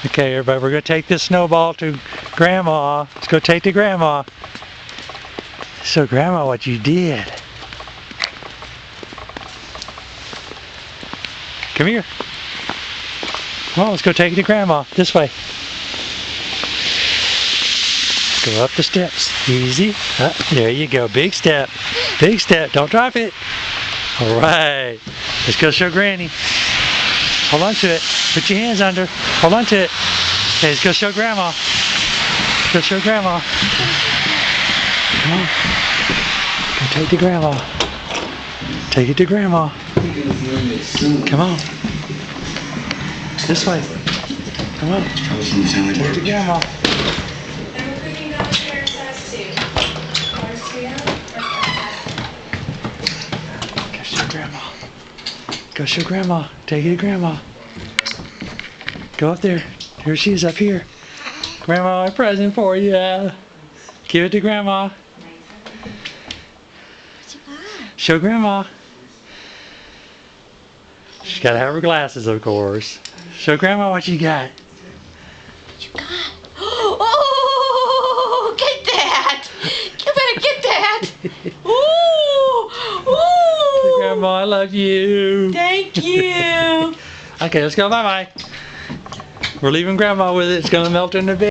Okay, everybody, we're going to take this snowball to Grandma. Let's go take to Grandma. Show Grandma what you did. Come here. Come on, let's go take it to Grandma. This way. Go up the steps. Easy. There you go. Big step. Big step. Don't drop it. All right. Let's go show Granny. Hold on to it. Put your hands under. Hold on to it. Okay, let's go show Grandma. Let's go show Grandma. Come on. Go take it to Grandma. Take it to Grandma. Come on. This way. Come on. Take it to Grandma. Go show Grandma. Go show Grandma. Take it to Grandma. Go up there. Here she is up here. Grandma, a present for you. Give it to Grandma. Show Grandma. She's got to have her glasses, of course. Show Grandma what you got. What you got? Oh, get that! You better get that! Ooh! Ooh! Grandma, I love you. Thank you. Okay, let's go. Bye-bye. We're leaving Grandma with it. It's going to melt in the bed.